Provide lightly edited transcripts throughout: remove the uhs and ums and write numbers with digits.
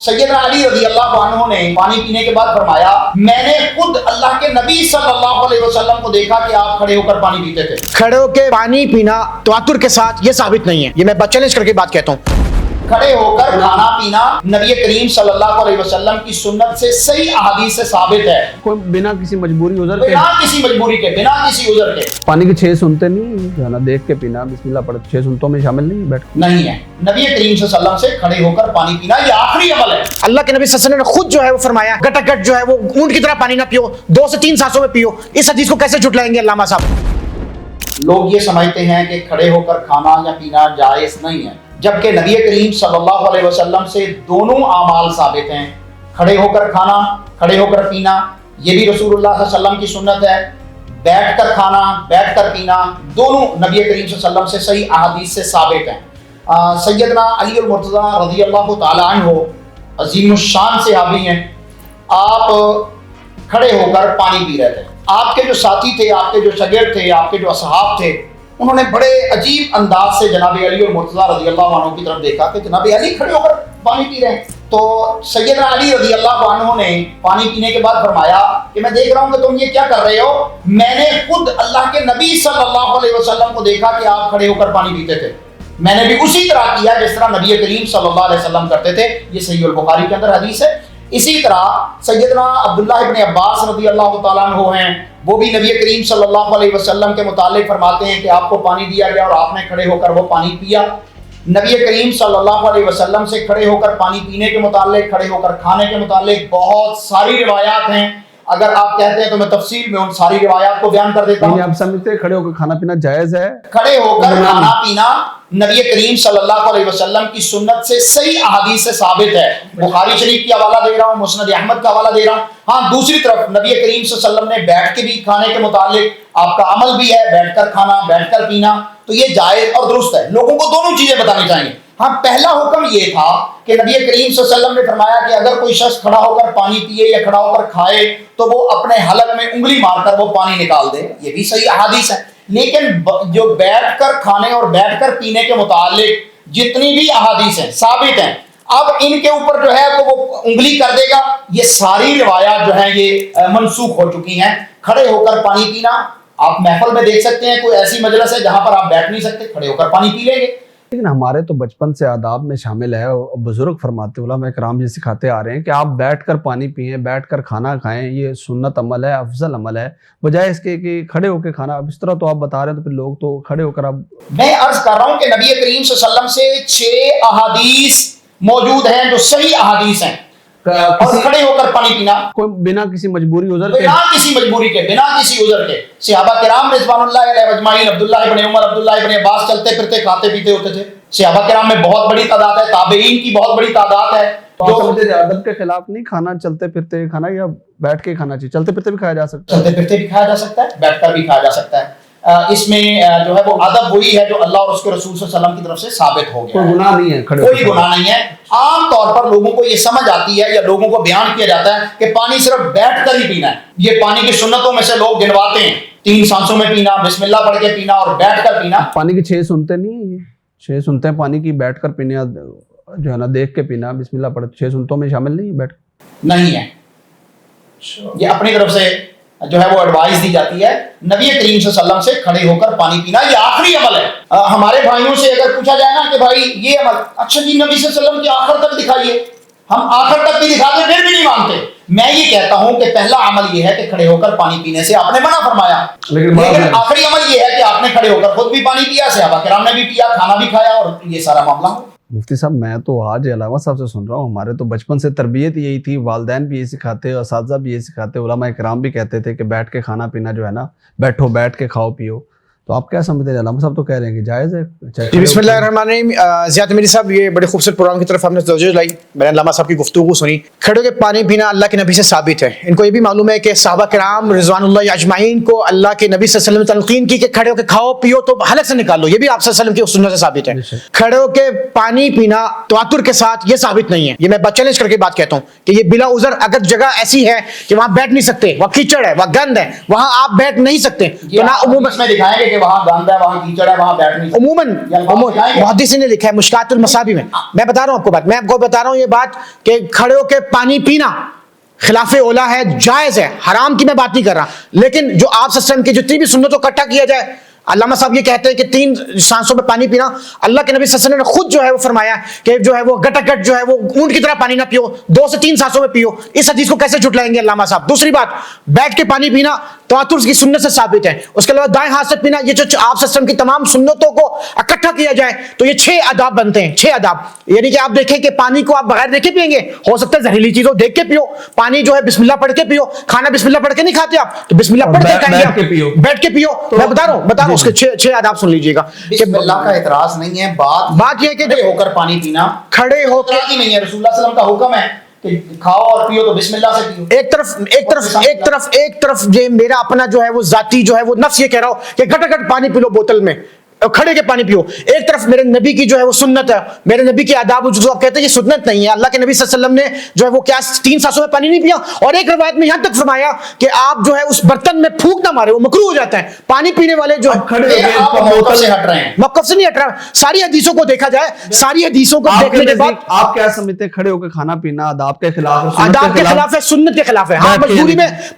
سیدنا علی رضی اللہ عنہ نے پانی پینے کے بعد فرمایا، میں نے خود اللہ کے نبی صلی اللہ علیہ وسلم کو دیکھا کہ آپ کھڑے ہو کر پانی پیتے تھے۔ کھڑے ہو کے پانی پینا تواتر کے ساتھ یہ ثابت نہیں ہے، یہ میں چیلنج کر کے بات کہتا ہوں۔ کھڑے ہو کر کھانا پینا نبی کریم صلی اللہ علیہ وسلم کی سنت سے صحیح احادیث سے ثابت ہے، کوئی بنا کسی مجبوری عذر کے، بنا کسی مجبوری کے، بنا کسی عذر کے پانی کی 6 سنتے نہیں جو ہے نا دیکھ کے پینا، بسم اللہ پڑھ 6 سنتوں میں شامل نہیں بیٹھ نہیں ہے۔ نبی کریم صلی اللہ علیہ وسلم سے کھڑے ہو کر پانی پینا یہ آخری عمل ہے۔ اللہ کے نبی صلی اللہ علیہ وسلم نے خود جو ہے وہ فرمایا گٹا گٹ جو ہے وہ اونٹ کی طرح پانی نہ پیو، 2 سے 3 سانسوں میں پیو۔ اس حدیث کو کیسے جھٹلائیں گے علامہ صاحب؟ لوگ یہ سمجھتے ہیں کہ کھڑے ہو کر کھانا یا پینا جائز نہیں ہے، جبکہ نبی کریم صلی اللہ علیہ وسلم سے دونوں اعمال ثابت ہیں۔ کھڑے ہو کر کھانا، کھڑے ہو کر پینا، یہ بھی رسول اللہ صلی اللہ علیہ وسلم کی سنت ہے۔ بیٹھ کر کھانا، بیٹھ کر پینا، دونوں نبی کریم صلی اللہ علیہ وسلم سے صحیح احادیث سے ثابت ہیں۔ سیدنا علی المرتضیٰ رضی اللہ تعالی عنہ عظیم الشان صحابی ہیں، آپ کھڑے ہو کر پانی پی رہے تھے۔ آپ کے جو ساتھی تھے، آپ کے جو شاگرد تھے، آپ کے جو اصحاب تھے، انہوں نے بڑے عجیب انداز سے جناب علی المرتضیٰ رضی اللہ عنہ کی طرف دیکھا کہ جناب علی کھڑے ہو کر پانی پی رہے ہیں۔ تو سیدنا علی رضی اللہ عنہ نے پانی پینے کے بعد فرمایا کہ میں دیکھ رہا ہوں کہ تم یہ کیا کر رہے ہو، میں نے خود اللہ کے نبی صلی اللہ علیہ وسلم کو دیکھا کہ آپ کھڑے ہو کر پانی پیتے تھے، میں نے بھی اسی طرح کیا جس طرح نبی کریم صلی اللہ علیہ وسلم کرتے تھے۔ یہ صحیح البخاری کے اندر حدیث ہے۔ اسی طرح سیدنا عبداللہ ابن عباس رضی اللہ تعالیٰ عنہ ہیں، وہ بھی نبی کریم صلی اللہ علیہ وسلم کے متعلق فرماتے ہیں کہ آپ کو پانی دیا گیا اور آپ نے کھڑے ہو کر وہ پانی پیا۔ نبی کریم صلی اللہ علیہ وسلم سے کھڑے ہو کر پانی پینے کے متعلق، کھڑے ہو کر کھانے کے متعلق بہت ساری روایات ہیں۔ اگر آپ کہتے ہیں تو میں تفصیل میں ان ساری روایات کو بیان کر دیتا ہوں۔ آپ سمجھتے ہیں کھڑے ہو کے کھانا پینا جائز ہے؟ کھڑے ہو کر کھانا پینا نبی کریم صلی اللہ علیہ وسلم کی سنت سے صحیح احادیث سے ثابت ہے۔ بخاری شریف کی حوالہ دے رہا ہوں، مسند احمد کا حوالہ دے رہا ہوں۔ ہاں، دوسری طرف نبی کریم صلی اللہ علیہ وسلم نے بیٹھ کے بھی کھانے کے متعلق آپ کا عمل بھی ہے، بیٹھ کر کھانا، بیٹھ کر پینا، تو یہ جائز اور درست ہے۔ لوگوں کو دونوں چیزیں بتانی چاہیے۔ ہاں، پہلا حکم یہ تھا کہ نبی کریم صلی اللہ علیہ وسلم نے فرمایا کہ اگر کوئی شخص کھڑا ہو کر پانی پیے یا کھڑا ہو کر کھائے تو وہ اپنے حلق میں انگلی مار کر وہ پانی نکال دے، یہ بھی صحیح احادیث ہے۔ لیکن جو بیٹھ کر کھانے اور بیٹھ کر پینے کے متعلق جتنی بھی احادیث ہیں ثابت ہیں، اب ان کے اوپر جو ہے وہ انگلی کر دے گا، یہ ساری روایات جو ہیں یہ منسوخ ہو چکی ہیں۔ کھڑے ہو کر پانی پینا آپ محفل میں دیکھ سکتے ہیں، کوئی ایسی مجلس ہے جہاں پر آپ بیٹھ نہیں سکتے، کھڑے ہو کر پانی پی لیں گے۔ لیکن ہمارے تو بچپن سے آداب میں شامل ہے، بزرگ فرماتے، علماء کرام یہ سکھاتے آ رہے ہیں کہ آپ بیٹھ کر پانی پئیں، بیٹھ کر کھانا کھائیں، یہ سنت عمل ہے، افضل عمل ہے، بجائے اس کے کہ کھڑے ہو کے کھانا۔ اب اس طرح تو آپ بتا رہے ہیں تو پھر لوگ تو کھڑے ہو کر اب میں عرض کر رہا ہوں کہ نبی کریم صلی اللہ علیہ وسلم سے 6 احادیث موجود ہیں جو صحیح احادیث ہیں، اور کھڑے ہو کر پانی پینا کوئی بنا کسی مجبوری عذر کے، بنا کسی مجبوری کے، بنا کسی عذر کے۔ صحابہ کرام رضوان اللہ علیہ اجمعین، عبداللہ ابن عمر، عبداللہ ابن عباس چلتے پھرتے کھاتے پیتے ہوتے تھے۔ صحابہ کرام میں بہت بڑی تعداد ہے، تابعین کی بہت بڑی تعداد ہے۔ تو سمجھتے ہیں ادب کے خلاف نہیں کھانا، چلتے پھرتے کھانا یا بیٹھ کے کھانا چاہیے؟ چلتے پھرتے بھی کھایا جا سکتا ہے، چلتے پھرتے بھی کھایا جا سکتا ہے، بیٹھ کر بھی کھایا جا سکتا ہے۔ اس میں جو ہے وہ ادب وہی ہے جو اللہ اور اس کے رسول صلی اللہ علیہ وسلم کی طرف سے ثابت ہو گیا کوئی ہے۔ گناہ نہیں ہے، کھڑے کوئی گناہ نہیں ہے۔ عام طور پر لوگوں کو یہ سمجھ آتی ہے یا لوگوں کو بیان کیا جاتا ہے کہ پانی صرف بیٹھ کر ہی پینا ہے۔ یہ پانی کی سنتوں میں سے لوگ گنواتے ہیں، 3 سانسوں میں پینا، بسم اللہ پڑھ کے پینا اور بیٹھ کر پینا۔ پانی کی 6 سنتے نہیں ہیں، یہ 6 سنتے ہیں پانی کی، بیٹھ کر پینا جو ہے نا دیکھ کے پینا، بسم اللہ پڑھ 6 سنتوں میں شامل نہیں بیٹھ نہیں ہے۔ یہ اپنی طرف سے جو ہے وہ ایڈوائز دی جاتی ہے۔ نبی کریم صلی اللہ علیہ وسلم سے کھڑے ہو کر پانی پینا یہ آخری عمل ہے۔ ہمارے بھائیوں سے اگر پوچھا جائے نا کہ بھائی یہ عمل، اچھا جی نبی صلی اللہ علیہ وسلم کی آخر تک دکھائیے، ہم آخر تک بھی دکھاتے پھر بھی نہیں مانتے۔ میں یہ کہتا ہوں کہ پہلا عمل یہ ہے کہ کھڑے ہو کر پانی پینے سے آپ نے منع فرمایا، لیکن آخری عمل یہ ہے کہ آپ نے کھڑے ہو کر خود بھی پانی پیا، صحابہ کرام نے بھی پیا، کھانا بھی کھایا، اور یہ سارا معاملہ ہو۔ مفتی صاحب میں تو آج علامہ صاحب سے سن رہا ہوں، ہمارے تو بچپن سے تربیت یہی تھی، والدین بھی یہی سکھاتے، اساتذہ بھی یہی سکھاتے، علماء کرام بھی کہتے تھے کہ بیٹھ کے کھانا پینا جو ہے نا، بیٹھو، بیٹھ کے کھاؤ پیو۔ تو آپ کیا سمجھتے ہیں؟ علامہ صاحب تو کہہ رہے ہیں کہ جائز ہے۔ جی بسم اللہ الرحمن الرحیم۔ زیاد میری صاحب یہ بڑے خوبصورت پروگرام کی طرف ہم نے توجہ لائی، میں نے علامہ صاحب کی گفتگو سنی۔ کھڑے کے پانی پینا اللہ کے نبی سے ثابت ہے۔ ان کو یہ بھی معلوم ہے کہ صحابہ کرام رضوان اللہ اجمعین کو اللہ کے نبی صلی اللہ علیہ وسلم نے تلقین کی کہ کھڑے ہو کے کھاؤ پیو تو حلق سے نکال لو، یہ بھی آپ صلی اللہ علیہ وسلم کی سنت سے ثابت ہے۔ کھڑے ہو کے پانی پینا تواتر کے ساتھ یہ ثابت نہیں ہے، یہ میں چیلنج کر کے بات کہتا ہوں کہ یہ بلا عذر اگر جگہ ایسی ہے کہ وہاں بیٹھ نہیں سکتے، وہاں کیچڑ ہے، وہاں گند ہے، وہاں آپ بیٹھ نہیں سکتے، تو نہ عموماً اس میں دکھائیں گے کہ वहाँ गंद है, वहाँ कीचड़ है, वहाँ बैठ नहीं सकते। उमूमन मुहद्दिसीन ने लिखा है मुश्कातुल मसाबी में, मैं बता रहा हूँ आपको बात, मैं आपको बता रहा हूँ ये बात कि खड़े होकर पानी पीना खिलाफे ओला है, जायज है, हराम की मैं बात नहीं कर रहा, लेकिन जो आप सल्लम की जितनी भी सुन्नतों को इकट्ठा किया जाए, अल्लामा साहब ये कहते हैं कि 3 सांसों में पानी पीना, अल्लाह के नबी सल्लल्लाहु अलैहि वसल्लम ने खुद जो है वो फरमाया कि जो है वो गटगट जो है वो ऊंट की तरह पानी ना पियो, 2 से 3 सांसों में पियो। इस हदीस को कैसे झुटलाएंगे अल्लामा साहब? दूसरी बात, बैठ के पानी पीना तवातुर की सुन्नत से साबित है। उसके अलावा दाएं हाथ से पीना, ये जो आप सल्लल्लाहु अलैहि वसल्लम की तमाम सुन्नतों को इकट्ठा किया जाए तो ये 6 आदाब बनते हैं, 6 आदाब। यानी कि आप देखें कि पानी को आप बगैर देखे पिएंगे, हो सकता है जहरीली चीजों देख के पियो, पानी जो है बिस्मिल्लाह पढ़ के पियो, खाना बिस्मिल्लाह पढ़ के नहीं खाते आप, तो बिस्मिल्लाह पढ़ के खाएंगे, बैठ के पियो। मैं बता रहा हूँ उसके 6 आदाब सुन लीजिएगा। बिस्मिल्लाह का एतराज नहीं है, बात यह है कि खड़े होकर पानी पीना खड़े होकर एतराज ही नहीं है, रसूलुल्लाह सल्लल्लाहु अलैहि वसल्लम का हुक्म है कि खाओ और पियो तो बिस्मिल्लाह से पियो। एक तरफ ये मेरा अपना जो है वो जाती जो है वो नफ्स ये कह रहा हो कि घट पानी पी लो बोतल में, खड़े के पानी पियो। एक तरफ मेरे नबी की जो है वो सुन्नत है, मेरे नबी के आदाब, जो आप कहते हैं ये सुन्नत नहीं है, अल्लाह के नबी सल्लल्लाहु अलैहि वसल्लम ने जो है वो क्या 3 सांसों में पानी नहीं पिया। और एक रिवायत में यहां तक फरमाया कि आप जो है उस बर्तन में फूंक ना मारे, वो मकरूह हो जाता है। पानी पीने वाले जो खड़े मौक़िफ़ से हट रहे हैं, मौक़िफ़ से नहीं हट रहा। सारी हदीसों को देखा जाए, सारी हदीसों को देखने के बाद आप क्या समझते हैं खड़े होकर खाना पीना आदाब के खिलाफ है, आदाब के खिलाफ है, सुन्नत के खिलाफ है। हाँ,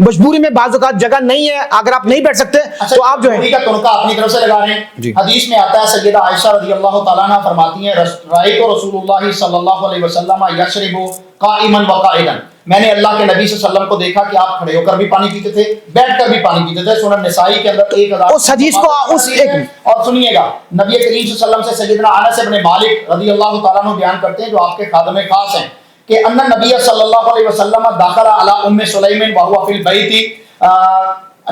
मजबूरी में बाज़ औक़ात जगह नहीं है, अगर आप नहीं बैठ सकते तो आप जो है तुनका अपनी तरफ से लगा रहे हैं। हदीस में आता है सैयदा आयशा रज़ियल्लाहु तआला अन्हा फरमाती हैं, रायतु रसूलुल्लाह सल्लल्लाहु अलैहि वसल्लम यशरबु काइमन व काइदन, मैंने अल्लाह के नबी सल्लल्लाहु अलैहि वसल्लम को देखा कि आप खड़े होकर भी पानी पीते थे, बैठकर भी पानी पीते थे। सुनन निसाई के अंदर 1000 उस हदीस को उस एक और सुनिएगा, नबी करीम सल्लल्लाहु अलैहि वसल्लम से सैयदना अनस इब्न मालिक रज़ियल्लाहु तआला अन्हु बयान करते हैं, जो आपके खादमे खास हैं, कि अन्ना नबी सल्लल्लाहु अलैहि वसल्लम दाखला अला उम्मे सुलैम व हुवा फिल बैती,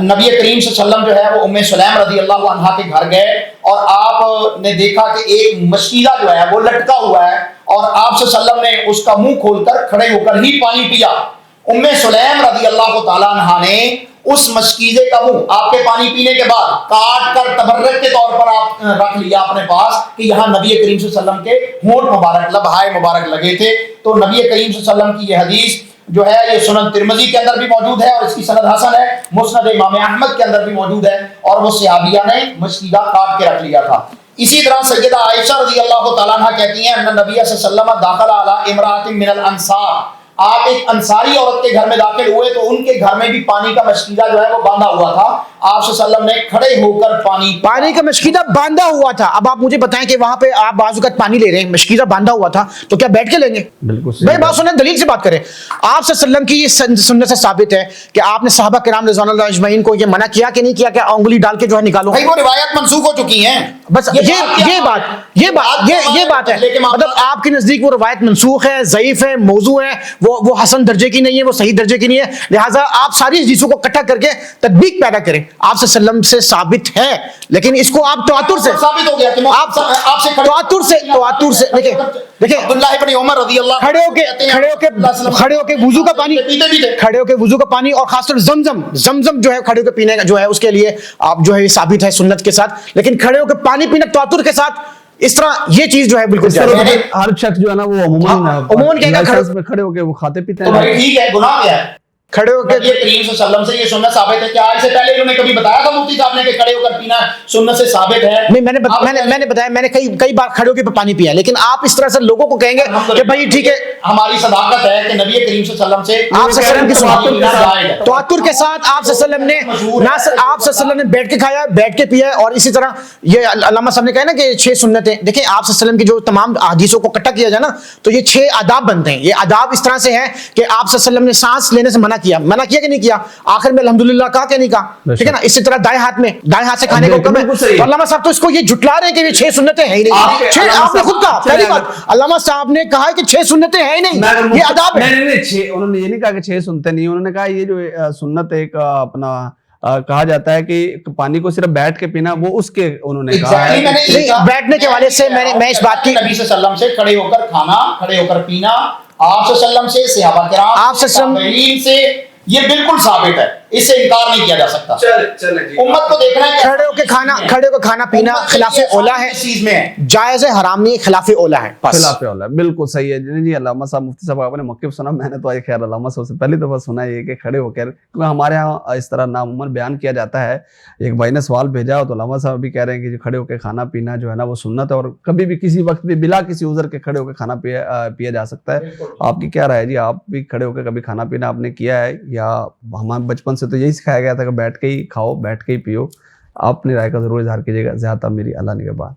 नबी करीम सल्लल्लाहु अलैहि वसल्लम जो है वो उम्मे सुलैम रज़ियल्लाहु अन्हा के घर गए और आपने देखा कि एक मशकीला जो है वो लटका हुआ है और आप सल्लल्लाहु अलैहि वसल्लम ने उसका मुंह खोलकर खड़े होकर ही पानी पिया। उम्मे सुलैम रज़ियल्लाहु तआला अन्हा ने उस मशकीजे का मुंह आपके पानी पीने के बाद काट कर तबर्रक के तौर पर आप रख लिया अपने पास कि यहाँ नबी करीम सल्लल्लाहु अलैहि वसल्लम के होंठ मुबारक, लबहाए मुबारक लगे थे। तो नबी करीम सल्लल्लाहु अलैहि वसल्लम की ये हदीस जो है ये सुनन तिरमिज़ी के अंदर भी मौजूद है और इसकी सनद हसन है, मुस्नद इमाम अहमद के अंदर भी मौजूद है, और वो सहाबिया ने मशकीदा काट के रख लिया था। इसी तरह सैयदा आयशा रज़ियल्लाहु तआला अन्हा कहती हैं, अन्ना नबी सल्लल्लाहु अलैहि वसल्लम दाखला अला इमरातिन मिनल अंसार, आप एक अंसारी औरत के घर में दाखिल हुए तो उनके घर में भी पानी का मशकीदा जो है वो बांधा हुआ था। आप सल्लल्लाहु अलैहि वसल्लम ने खड़े होकर पानी का मशकीदा बांधा हुआ था। अब आप मुझे बताएं कि वहां पे आप बाज़ औक़ात पानी ले रहे हैं, मशकीदा बांधा हुआ था, तो क्या बैठ के लेंगे? बिल्कुल भाई बात सुने, दलील से बात करें। आप सल्लल्लाहु अलैहि वसल्लम की ये सुन्नत से साबित है कि आपने सहाबा किराम रिज़वानुल्लाह अजमईन को ये मना किया कि नहीं किया, क्या उंगली डाल के जो है निकालो? भाई वो रिवायत मंसूख हो चुकी हैं, बस ये बात है। मतलब आपके नजदीक वो रिवायत मंसूख है, ज़ईफ है, मौजू है, वो हसन दर्जे की नहीं है, वो सही दर्जे की नहीं है, लिहाजा आप सारी हदीसों को इकट्ठा करके तदबीक पैदा करें। आप सल्लल्लाहु अलैहि वसल्लम से साबित है, लेकिन इसको आप तवातुर से साबित हो गया कि आपसे तवातुर से देखिए अब्दुल्लाह इब्न उमर रज़ियल्लाहु खड़े होके वुजू का पानी, खड़े होके वुजू का पानी और खासतौर जमजम जो है खड़े होके पीने का जो है उसके लिए आप जो है ये साबित है सुन्नत के साथ, लेकिन खड़े होके पानी पीना तवातुर के साथ इस तरह ये चीज जो है बिल्कुल हर शख्स जो है ना वो उमूमन कहेगा खड़े होके वो खाते पीते हैं, तो ठीक है, गुनाह क्या है? खड़े होकर नबी करीम सल्लल्लाहु अलैहि वसल्लम से ये सुन्नत साबित है कि आज से पहले इन्होंने कभी बताया था मुफ्ती साहब ने कि खड़े होकर पीना सुन्नत से साबित है? नहीं, मैंने बताया, मैंने कई बार खड़े होकर पानी पिया, लेकिन आप इस तरह से लोगों को कहेंगे कि भाई ठीक है, हमारी सदाकत है कि नबी करीम सल्लल्लाहु अलैहि वसल्लम से आप तवातुर के साथ आप सल्लल्लाहु अलैहि वसल्लम ने बैठ के खाया, बैठ के पिया। और इसी तरह ये अल्लामा साहब ने कहा ना कि 6 सुन्नतें, देखिए आप सल्लल्लाहु अलैहि वसल्लम की जो तमाम हदीसों को इकट्ठा किया जाए ना तो ये 6 आदाब बनते हैं। ये आदाब इस तरह से है कि आप सल्लल्लाहु अलैहि वसल्लम ने सांस लेने से मना किया कि नहीं किया, आखिर में अल्हम्दुलिल्लाह कहा कि नहीं कहा, ठीक है ना। इसी तरह दाएं हाथ से खाने को कम है, तो अल्लामा साहब तो इसको ये झुटला रहे हैं कि ये 6 सुन्नतें हैं ही नहीं। 6 आपने खुद कहा, पहली बात अल्लामा साहब ने कहा कि 6 सुन्नतें हैं ही नहीं, ये आदाब है। नहीं, उन्होंने ये नहीं कहा कि 6 सुन्नतें नहीं, उन्होंने कहा ये जो सुन्नत एक अपना कहा जाता है कि पानी को सिर्फ बैठ के पीना, वो उसके उन्होंने कहा है। बैठने के वाले से मैं इस बात की नबी सल्लल्लाहु अलैहि वसल्लम से खड़े होकर खाना, खड़े होकर पीना, आप सल्लल्लाहु अलैहि वसल्लम से सहाबा किराम, आप सल्लल्लाहु अलैहि वसल्लम से ये बिल्कुल साबित है। इससे इनकार नहीं किया जा सकता। उम्मत को देखना है कि खड़े होकर खाना पीना उम्मत के खिलाफ लिए ओला आसान है, किस चीज में है। जायज है, हराम नहीं है, खिलाफ ओला है बस। खिलाफ वाला बिल्कुल सही है जी। अल्लामा साहब मुफ्ती साहब आपने मौक़िफ़ सुना, मैंने तो खैर अल्लामा साहब से पहली दफ़ा सुना है कि खड़े होकर, क्योंकि हमारे यहाँ इस तरह नामुमन बयान किया जाता है। एक भाई ने सवाल भेजा तो अल्लामा साहब भी कह रहे हैं कि जो खड़े होकर खाना पीना जो है ना वो सुन्नत है, और कभी भी किसी वक्त भी बिला किसी उज़र के खड़े होकर खाना पिया जा सकता है। आपकी क्या राय है जी, आप भी खड़े होकर कभी खाना पीना आपने किया है, या हमारे बचपन से तो यही सिखाया गया था कि बैठ के ही खाओ, बैठ के ही पियो? आप अपनी राय का ज़रूर इज़हार कीजिएगा। ज़्यादा मेरी अल्लाह निगहबान।